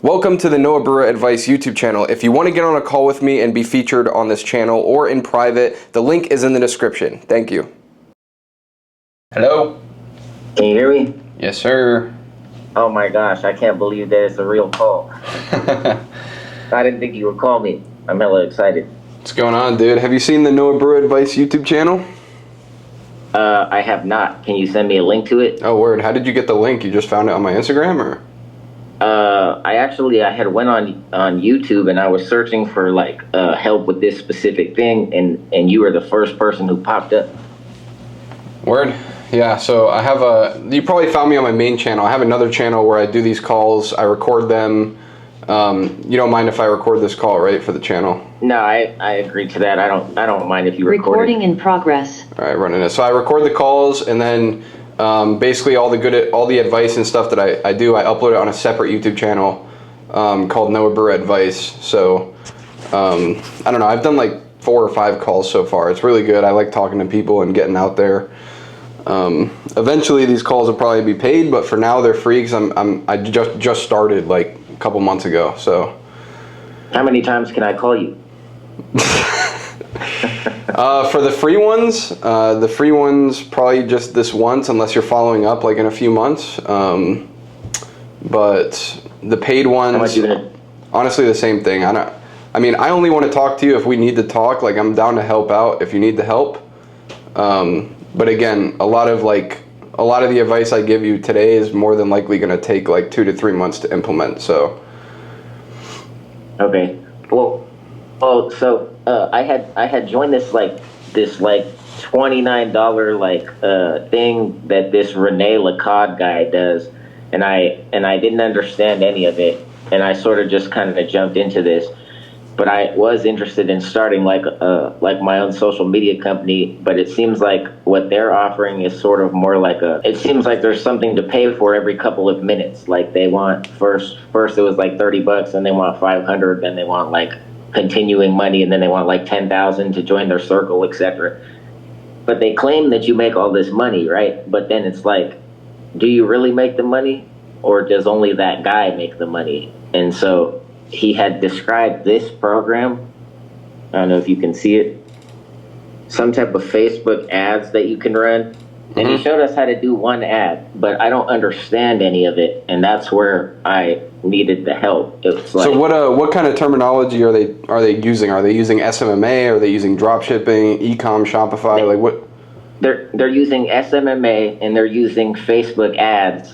Welcome to the Noah Brewer Advice YouTube channel. If you want to get on a call with me and be featured on this channel or in private, the link is in the description. Thank you. Hello? Can you hear me? Yes, sir. Oh my gosh, I can't believe that it's a real call. I didn't think you would call me. I'm hella excited. What's going on, dude? Have you seen the Noah Brewer Advice YouTube channel? I have not. Can you send me a link to it? Oh, word. How did you get the link? You just found it on my Instagram, or? I had went on YouTube and I was searching for like help with this specific thing, and you were the first person who popped up. Word. Yeah, so I have you probably found me on my main channel. I have another channel where I do these calls, I record them. You don't mind if I record this call, right, for the channel? No, I agree to that. I don't mind if you record it. Recording in progress. All right, running it. So I record the calls, and then basically all the advice and stuff that I do, I upload it on a separate YouTube channel called Noah Brewer Advice. So I don't know, I've done like 4 or 5 calls so far. It's really good. I like talking to people and getting out there. Eventually these calls will probably be paid, but for now they're free because I just started like a couple months ago. So how many times can I call you? For the free ones probably just this once, unless you're following up like in a few months. But the paid ones, how much you gonna... honestly the same thing. I only want to talk to you if we need to talk. Like, I'm down to help out if you need the help. But again, a lot of the advice I give you today is more than likely going to take like 2 to 3 months to implement. So okay, well, so I had joined this $29 thing that this Rene Lacade guy does, and I didn't understand any of it, and I sort of just kind of jumped into this. But I was interested in starting like my own social media company, but it seems like what they're offering is sort of more like it seems like there's something to pay for every couple of minutes. Like, they want first it was like $30, and they want 500, then they want like continuing money, and then they want like 10,000 to join their circle, etc. But they claim that you make all this money, right? But then it's like, do you really make the money, or does only that guy make the money? And so he had described this program, I don't know if you can see it, some type of Facebook ads that you can run. And he showed us how to do one ad, but I don't understand any of it, and that's where I needed the help. It's like, so what kind of terminology are they using? Are they using SMMA? Are they using dropshipping, e-com, Shopify? Like what? They're using SMMA, and they're using Facebook ads,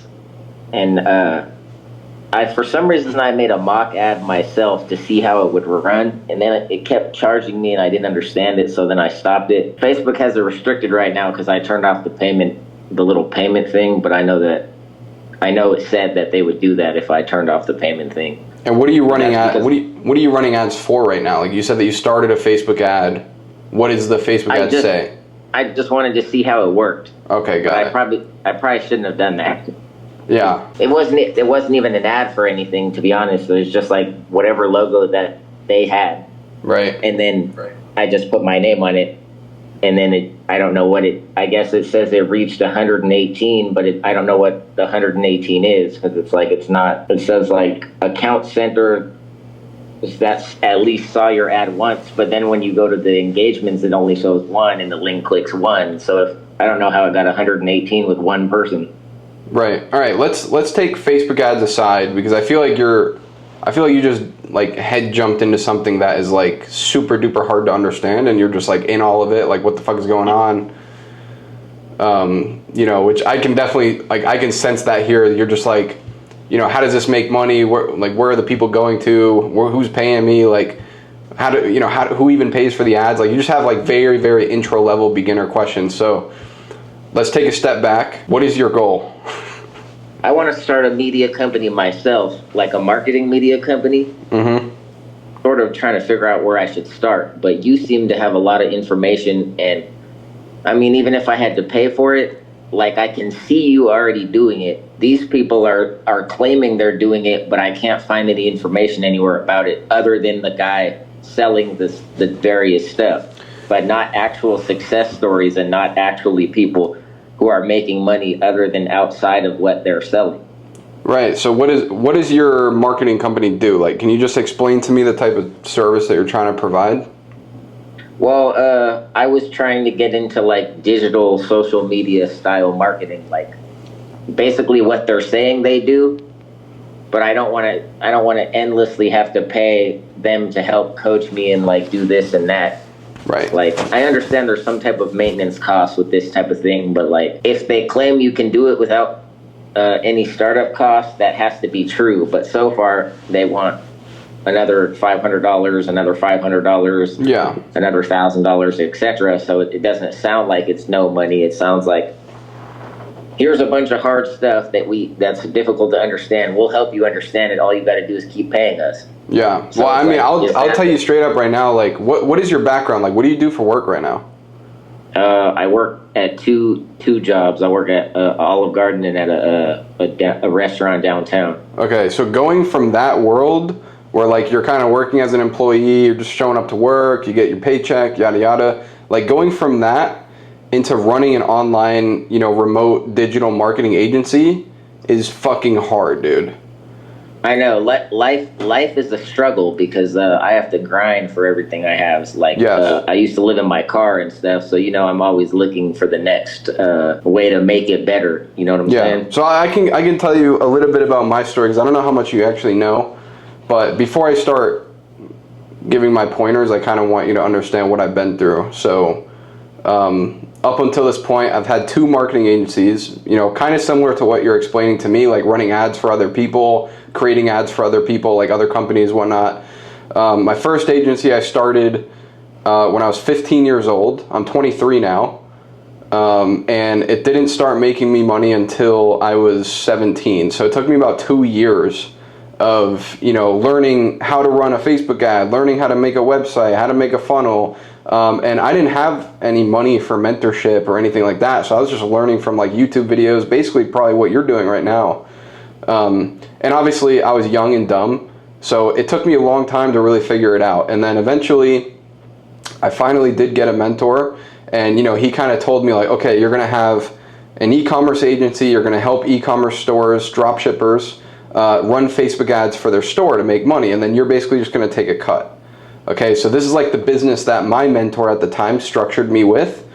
and for some reason I made a mock ad myself to see how it would run, and then it kept charging me and I didn't understand it, so then I stopped it. Facebook has it restricted right now because I turned off the little payment thing, but I know it said that they would do that if I turned off the payment thing. And what are you running what are you running ads for right now? Like, you said that you started a Facebook ad. What does the Facebook ad say? I just wanted to see how it worked. Okay, got it. I probably shouldn't have done that. Yeah. It wasn't even an ad for anything, to be honest. It was just like whatever logo that they had. Right. And then I just put my name on it. And then I don't know I guess it says it reached 118, but I don't know what the 118 is, because it says like account center that's at least saw your ad once, but then when you go to the engagements, it only shows 1 and the link clicks 1. So I don't know how it got 118 with one person. Right. All right. Let's take Facebook ads aside, because I feel like you just like head jumped into something that is like super duper hard to understand, and you're just like in all of it, like what the fuck is going on. Which I can definitely, like, I can sense that here. You're just like, how does this make money? Where are the people going to? Who's paying me? Like, who even pays for the ads? Like, you just have like very, very intro level beginner questions. So let's take a step back. What is your goal? I want to start a media company myself, like a marketing media company. Mm-hmm. Sort of trying to figure out where I should start. But you seem to have a lot of information, and I mean, even if I had to pay for it, like, I can see you already doing it. These people are claiming they're doing it, but I can't find any information anywhere about it other than the guy selling the various stuff, but not actual success stories, and not actually people who are making money other than outside of what they're selling. Right. So what does your marketing company do? Like, can you just explain to me the type of service that you're trying to provide? Well, I was trying to get into like digital social media style marketing, like basically what they're saying they do, but I don't want to endlessly have to pay them to help coach me and like do this and that. Right. Like, I understand there's some type of maintenance cost with this type of thing, but like, if they claim you can do it without any startup costs, that has to be true. But so far, they want another $500, another $500, Yeah. another $1,000, etc. So it doesn't sound like it's no money. It sounds like here's a bunch of hard stuff that's difficult to understand. We'll help you understand it. All you got to do is keep paying us. Yeah. So Well, I mean, like, I'll tell you straight up right now. Like, what is your background? Like, what do you do for work right now? I work at two jobs. I work at Olive Garden and at a restaurant downtown. Okay, so going from that world where like you're kind of working as an employee, you're just showing up to work, you get your paycheck, yada yada. Like going from that into running an online, remote digital marketing agency is fucking hard, dude. I know life is a struggle because I have to grind for everything I have. It's like Yes. I used to live in my car and stuff, so I'm always looking for the next way to make it better. You know what I'm saying? So I can tell you a little bit about my story because I don't know how much you actually know, but before I start giving my pointers, I kind of want you to understand what I've been through. So up until this point, I've had 2 marketing agencies, kind of similar to what you're explaining to me, like running ads for other people, creating ads for other people, like other companies, whatnot. My first agency I started when I was 15 years old. I'm 23 now. And it didn't start making me money until I was 17. So it took me about 2 years of, learning how to run a Facebook ad, learning how to make a website, how to make a funnel. And I didn't have any money for mentorship or anything like that. So I was just learning from like YouTube videos, basically probably what you're doing right now. And obviously I was young and dumb. So it took me a long time to really figure it out. And then eventually I finally did get a mentor. And, he kind of told me like, okay, you're going to have an e-commerce agency. You're going to help e-commerce stores, drop shippers, run Facebook ads for their store to make money. And then you're basically just going to take a cut. Okay, so this is like the business that my mentor at the time structured me with.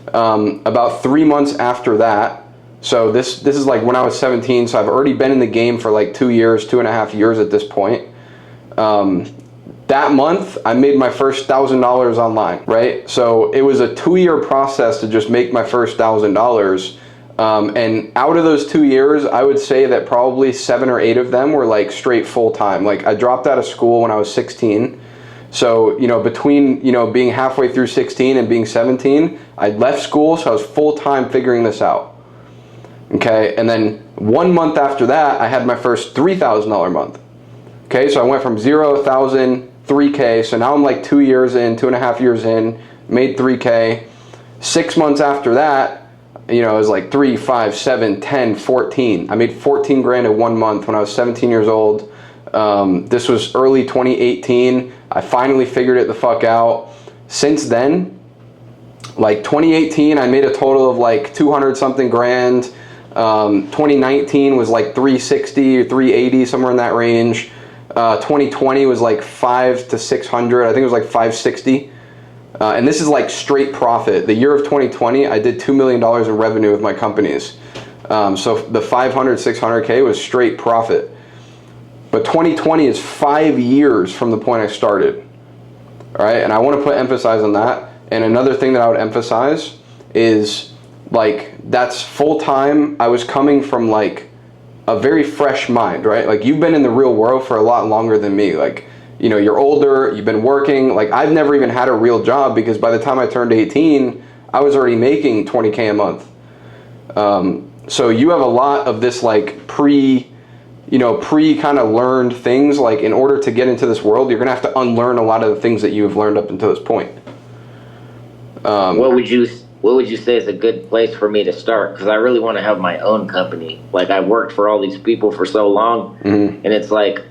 About 3 months after that, so this is like when I was 17, so I've already been in the game for like 2 years, 2.5 years at this point. That month, I made my first $1,000 online, right? So it was a 2-year process to just make my first $1,000. And out of those 2 years, I would say that probably 7 or 8 of them were like straight full-time. Like I dropped out of school when I was 16. So, between, being halfway through 16 and being 17, I left school, so I was full-time figuring this out. Okay, and then 1 month after that, I had my first $3,000 month. Okay, so I went from 0, 1,000, 3K, so now I'm like 2 years in, 2.5 years in, made 3K. 6 months after that, it was like 3, 5, 7, 10, 14. I made 14 grand in 1 month when I was 17 years old. This was early 2018. I finally figured it the fuck out. Since then, like 2018, I made a total of like 200 something grand. 2019 was like 360 or 380, somewhere in that range. 2020 was like 5 to 600. I think it was like 560. And this is like straight profit. The year of 2020, I did $2 million in revenue with my companies. So the 500, 600K was straight profit. But 2020 is 5 years from the point I started. All right, and I want to put emphasis on that. And another thing that I would emphasize is like that's full time. I was coming from like a very fresh mind, right? Like you've been in the real world for a lot longer than me. Like, you're older, you've been working. Like I've never even had a real job because by the time I turned 18, I was already making 20K a month. So you have a lot of this like pre kind of learned things. Like in order to get into this world, you're gonna have to unlearn a lot of the things that you've learned up until this point. What would you say is a good place for me to start? Because I really want to have my own company. Like I've worked for all these people for so long, and it's like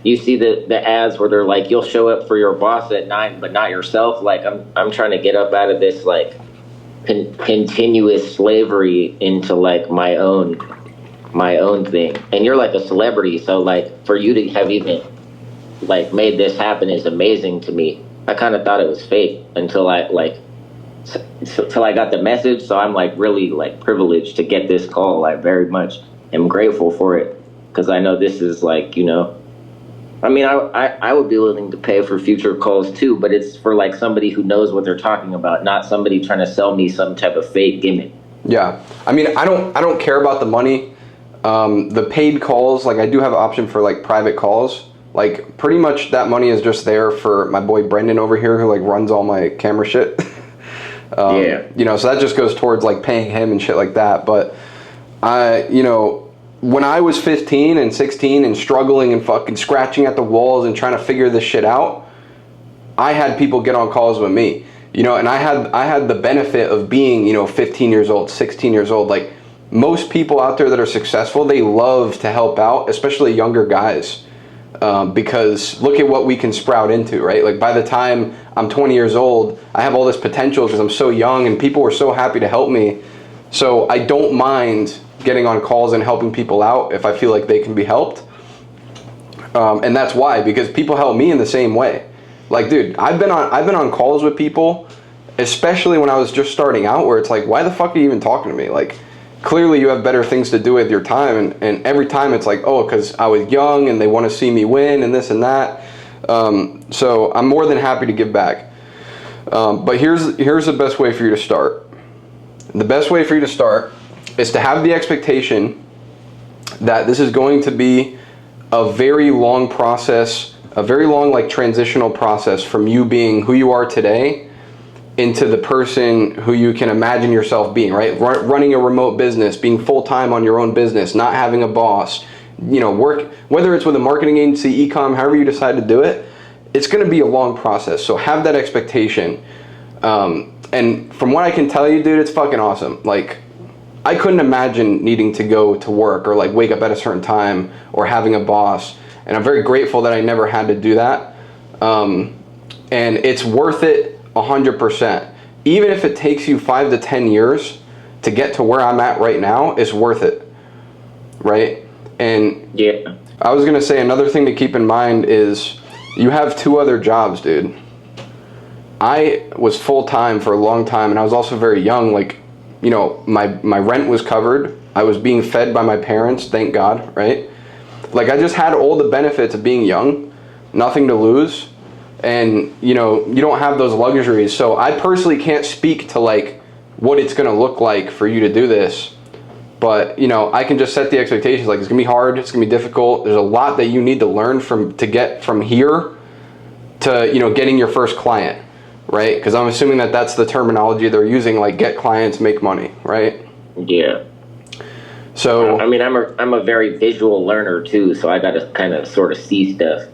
you see the ads where they're like, you'll show up for your boss at 9, but not yourself. Like I'm trying to get up out of this like continuous slavery into like my own my own thing. And you're like a celebrity, so like for you to have even like made this happen is amazing to me. I kind of thought it was fake until till I got the message. So I'm like really like privileged to get this call. I very much am grateful for it because I know this is like, you know, I mean, I would be willing to pay for future calls too, but it's for like somebody who knows what they're talking about, not somebody trying to sell me some type of fake gimmick. Yeah, I mean, I don't care about the money. The paid calls, like I do have an option for like private calls. Like pretty much that money is just there for my boy Brendan over here who like runs all my camera shit. Yeah. You know, so that just goes towards like paying him and shit like that. But you know, when I was 15 and 16 and struggling and fucking scratching at the walls and trying to figure this shit out, I had people get on calls with me, you know, and I had the benefit of being, you know, 15 years old, 16 years old. Like most people out there that are successful, they love to help out, especially younger guys, because look at what we can sprout into, right? Like by the time I'm 20 years old, I have all this potential because I'm so young and people were so happy to help me. So I don't mind getting on calls and helping people out if I feel like they can be helped. And that's why, because people help me in the same way. Like, dude, I've been on calls with people, especially when I was just starting out, where it's like, why the fuck are you even talking to me? Like, clearly you have better things to do with your time. And every time it's like, oh, because I was young and they want to see me win and this and that. So I'm more than happy to give back. But here's the best way for you to start. The best way for you to start is to have the expectation that this is going to be a very long process, a very long like transitional process from you being who you are today into the person who you can imagine yourself being, right? Running a remote business, being full-time on your own business, not having a boss, you know, work, whether it's with a marketing agency, e-com, however you decide to do it, it's going to be a long process. So have that expectation. And from what I can tell you, dude, it's fucking awesome. Like, I couldn't imagine needing to go to work or like wake up at a certain time or having a boss. And I'm very grateful that I never had to do that. And it's worth it 100%. Even if it takes you 5 to 10 years to get to where I'm at right now, it's worth it. Right? And Yeah. I was going to say another thing to keep in mind is you have 2 other jobs, dude. I was full-time for a long time and I was also very young. Like, you know, my rent was covered. I was being fed by my parents, thank God, right? Like I just had all the benefits of being young, nothing to lose. And, you know, you don't have those luxuries. So I personally can't speak to like what it's going to look like for you to do this. But, you know, I can just set the expectations. Like it's going to be hard. It's going to be difficult. There's a lot that you need to learn to get from here to, you know, getting your first client. Right? Because I'm assuming that that's the terminology they're using, like get clients, make money, right? Yeah. So I mean, I'm a very visual learner too, so I got to kind of sort of see stuff.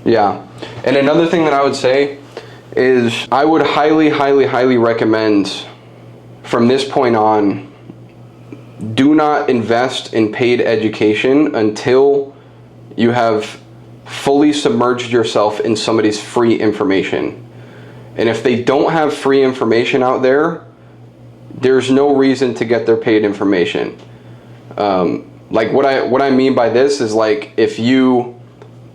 yeah. And another thing that I would say is I would highly, highly, highly recommend from this point on, do not invest in paid education until you have fully submerged yourself in somebody's free information. And if they don't have free information out there, there's no reason to get their paid information. Like what I mean by this is like if you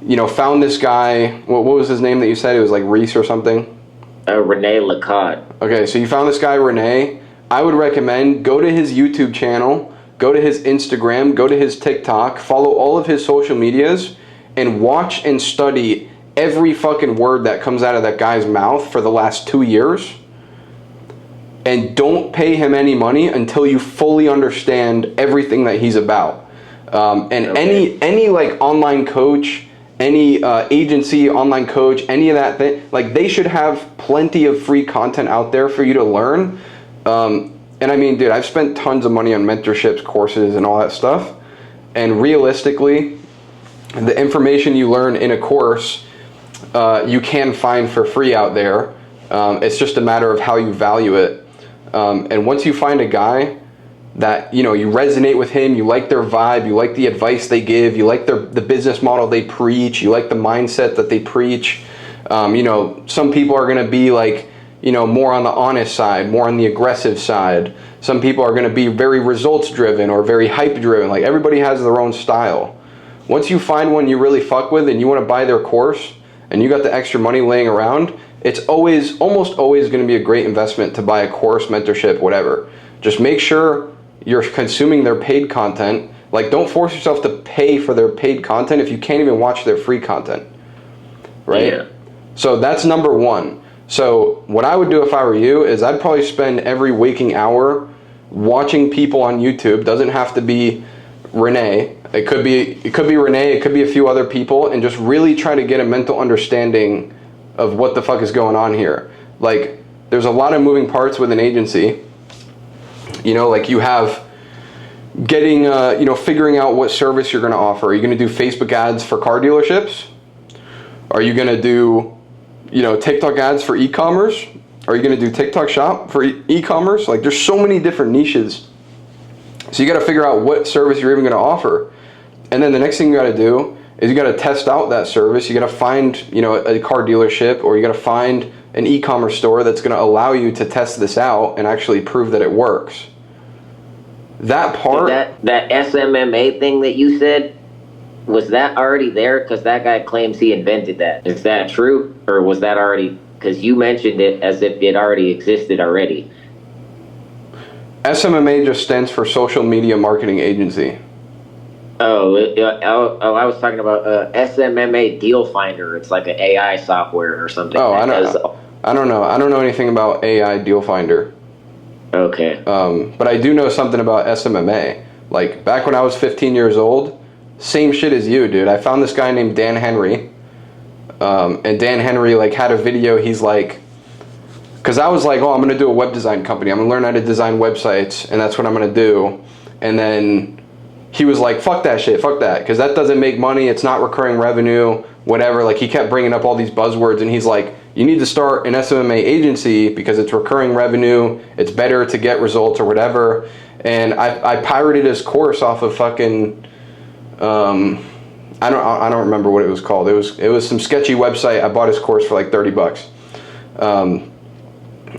know, found this guy, what was his name that you said? It was like Reese or something? Rene Lacade. Okay, so you found this guy Rene. I would recommend go to his YouTube channel, go to his Instagram, go to his TikTok, follow all of his social medias, and watch and study every fucking word that comes out of that guy's mouth for the last 2 years. And don't pay him any money until you fully understand everything that he's about. And okay. any like online coach, any agency, online coach, any of that thing, like they should have plenty of free content out there for you to learn. And I mean, dude, I've spent tons of money on mentorships, courses, and all that stuff. And realistically, the information you learn in a course, you can find for free out there. It's just a matter of how you value it. And once you find a guy that, you know, you resonate with him, you like their vibe, you like the advice they give, you like the business model they preach, you like the mindset that they preach. You know, some people are going to be like, more on the honest side, more on the aggressive side. Some people are going to be very results driven or very hype driven. Like, everybody has their own style. Once you find one you really fuck with and you want to buy their course and you got the extra money laying around, it's almost always going to be a great investment to buy a course, mentorship, whatever. Just make sure you're consuming their paid content. Like, don't force yourself to pay for their paid content if you can't even watch their free content, right? Yeah. So that's number one. So what I would do if I were you is I'd probably spend every waking hour watching people on YouTube. Doesn't have to be Renee. It could be Renee. It could be a few other people, and just really try to get a mental understanding of what the fuck is going on here. Like, there's a lot of moving parts with an agency. Like, you have getting, figuring out what service you're going to offer. Are you going to do Facebook ads for car dealerships? Are you going to do, TikTok ads for e-commerce? Are you going to do TikTok shop for e-commerce? Like, there's so many different niches. So you got to figure out what service you're even going to offer. And then the next thing you got to do is you got to test out that service. You got to find, a car dealership, or you got to find an e-commerce store that's going to allow you to test this out and actually prove that it works. That part, that SMMA thing that you said, was that already there? Because that guy claims he invented that. Is that true, or was that already? Because you mentioned it as if it already existed already. SMMA just stands for Social Media Marketing Agency. I was talking about SMMA Deal Finder. It's like an AI software or something. Oh, I don't know. I don't know anything about AI Deal Finder. Okay. But I do know something about SMMA. Like, back when I was 15 years old, same shit as you, dude. I found this guy named Dan Henry. And Dan Henry, like, had a video. He's like, because I was like, oh, I'm going to do a web design company. I'm going to learn how to design websites, and that's what I'm going to do. And then he was like, fuck that shit, fuck that, because that doesn't make money. It's not recurring revenue, whatever. Like, he kept bringing up all these buzzwords, and he's like, you need to start an SMMA agency because it's recurring revenue. It's better to get results or whatever. And I pirated his course off of fucking, I don't remember what it was called. It was some sketchy website. I bought his course for like $30.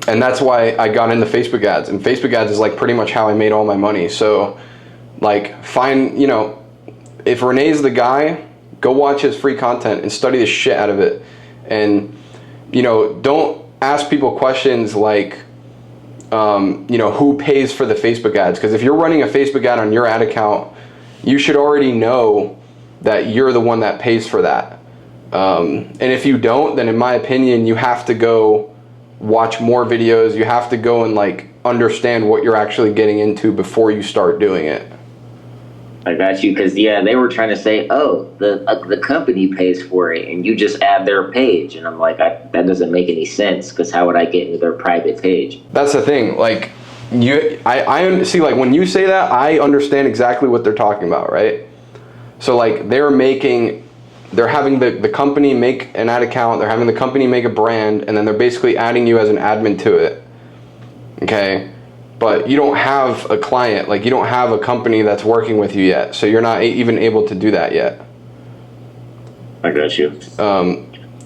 And that's why I got into Facebook ads. And Facebook ads is like pretty much how I made all my money. So, like, if Renee's the guy, go watch his free content and study the shit out of it. And, don't ask people questions like, who pays for the Facebook ads? Because if you're running a Facebook ad on your ad account, you should already know that you're the one that pays for that. And if you don't, then in my opinion, you have to go watch more videos. You have to go and like understand what you're actually getting into before you start doing it. I got you, because they were trying to say, oh, the company pays for it, and you just add their page, and I'm like, that doesn't make any sense, because how would I get into their private page? That's the thing. Like, I see, like, when you say that, I understand exactly what they're talking about, right? So like, they're having the company make an ad account, they're having the company make a brand, and then they're basically adding you as an admin to it. Okay? But you don't have a client, like, you don't have a company that's working with you yet, so you're not even able to do that yet. I got you.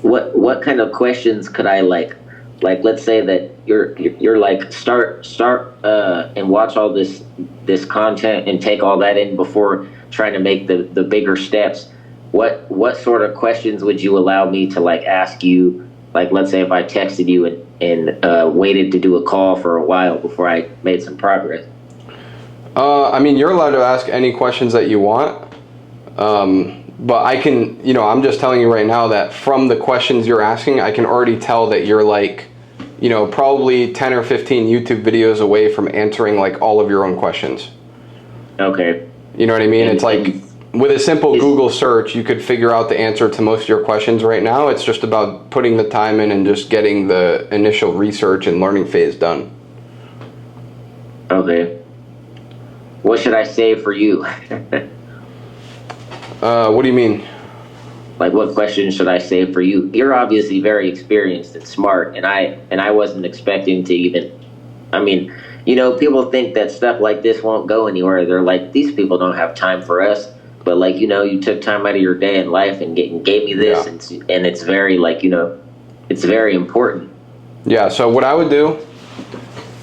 What kind of questions could I like let's say that you're like start and watch all this content and take all that in before trying to make the bigger steps. What sort of questions would you allow me to like ask you? Like, let's say if I texted you and waited to do a call for a while before I made some progress. I mean, you're allowed to ask any questions that you want. But I can, I'm just telling you right now that from the questions you're asking, I can already tell that you're like, probably 10 or 15 YouTube videos away from answering like all of your own questions. Okay. You know what I mean? It's like, with a simple Google search, you could figure out the answer to most of your questions right now. It's just about putting the time in and just getting the initial research and learning phase done. Okay. What should I say for you? What do you mean? Like, what questions should I say for you? You're obviously very experienced and smart, and I wasn't expecting to even, I mean, people think that stuff like this won't go anywhere. They're like, these people don't have time for us. But like, you took time out of your day and life and gave me this, and it's very like, it's very important. Yeah, so what I would do,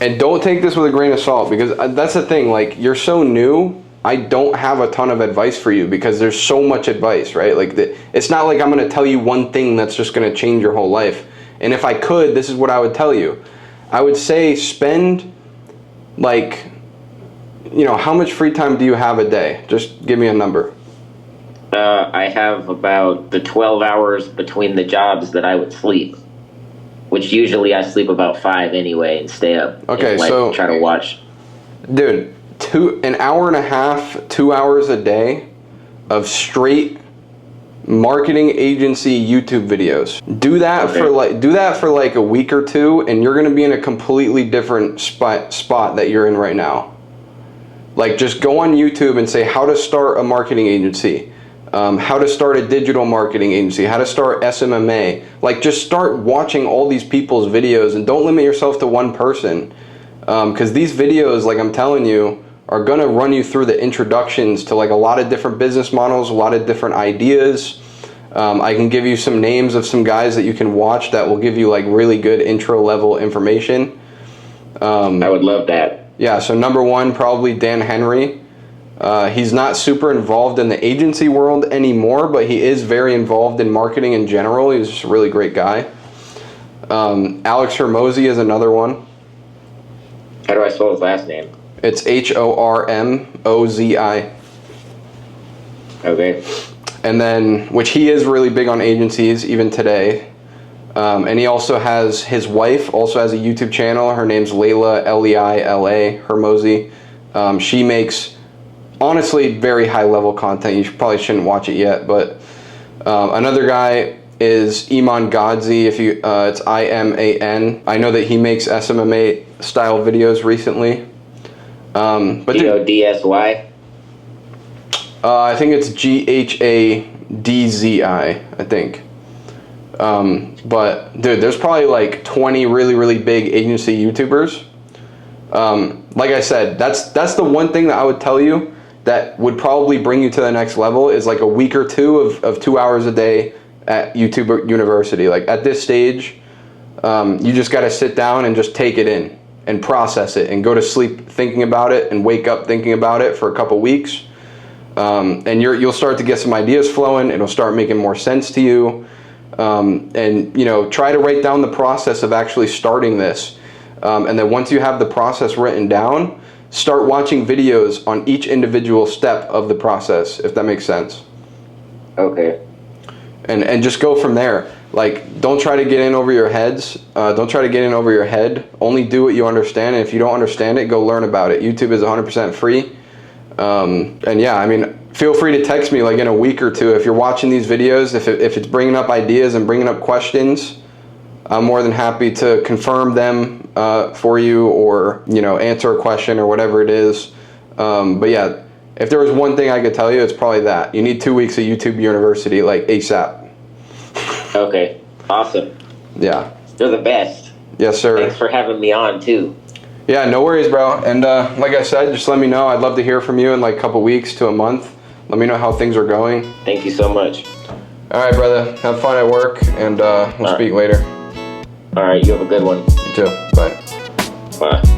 and don't take this with a grain of salt, because that's the thing, like, you're so new, I don't have a ton of advice for you because there's so much advice, right? Like, it's not like I'm going to tell you one thing that's just going to change your whole life. And if I could, this is what I would tell you. I would say spend, like, you know, how much free time do you have a day? Just give me a number. I have about the 12 hours between the jobs that I would sleep, which usually I sleep about 5 anyway and stay up. Okay, and, like, so try to watch. Dude, an hour and a half, 2 hours a day of straight marketing agency YouTube videos. Do that for like a week or two, and you're gonna be in a completely different spot that you're in right now. Like, just go on YouTube and say how to start a marketing agency. How to start a digital marketing agency, how to start SMMA. Like, just start watching all these people's videos and don't limit yourself to one person. Because these videos, like I'm telling you, are gonna run you through the introductions to like a lot of different business models, a lot of different ideas. I can give you some names of some guys that you can watch that will give you like really good intro level information. I would love that. Yeah, so number one, probably Dan Henry. He's not super involved in the agency world anymore, but he is very involved in marketing in general. He's just a really great guy. Alex Hormozi is another one. How do I spell his last name? It's Hormozi. Okay. And then, which he is really big on agencies even today. And he also has, his wife also has a YouTube channel. Her name's Leila, Leila Hormozi. She makes, honestly, very high level content. You probably shouldn't watch it yet, but another guy is Iman Gadzhi. If you, it's Iman. I know that he makes SMMA style videos recently. But Godsy. I think it's Ghadzi. I think. But dude, there's probably like 20 really big agency YouTubers. Like I said, that's the one thing that I would tell you that would probably bring you to the next level is like a week or two of 2 hours a day at YouTube University. Like, at this stage, you just got to sit down and just take it in and process it and go to sleep thinking about it and wake up thinking about it for a couple weeks. And you'll start to get some ideas flowing. It'll start making more sense to you. And, you know, try to write down the process of actually starting this. And then once you have the process written down, start watching videos on each individual step of the process, if that makes sense. Okay. And just go from there. Like, don't try to get in over your heads. Don't try to get in over your head. Only do what you understand. And if you don't understand it, go learn about it. YouTube is 100% free. And yeah, I mean, feel free to text me like in a week or two if you're watching these videos. If it's bringing up ideas and bringing up questions, I'm more than happy to confirm them for you, or, you know, answer a question or whatever it is. But yeah, if there was one thing I could tell you, it's probably that. You need 2 weeks of YouTube University, like ASAP. Okay. Awesome. Yeah. You're the best. Yes, sir. Thanks for having me on, too. Yeah, no worries, bro. And like I said, just let me know. I'd love to hear from you in like a couple weeks to a month. Let me know how things are going. Thank you so much. All right, brother. Have fun at work, and we'll speak later. All right, you have a good one. You too. Bye. Bye.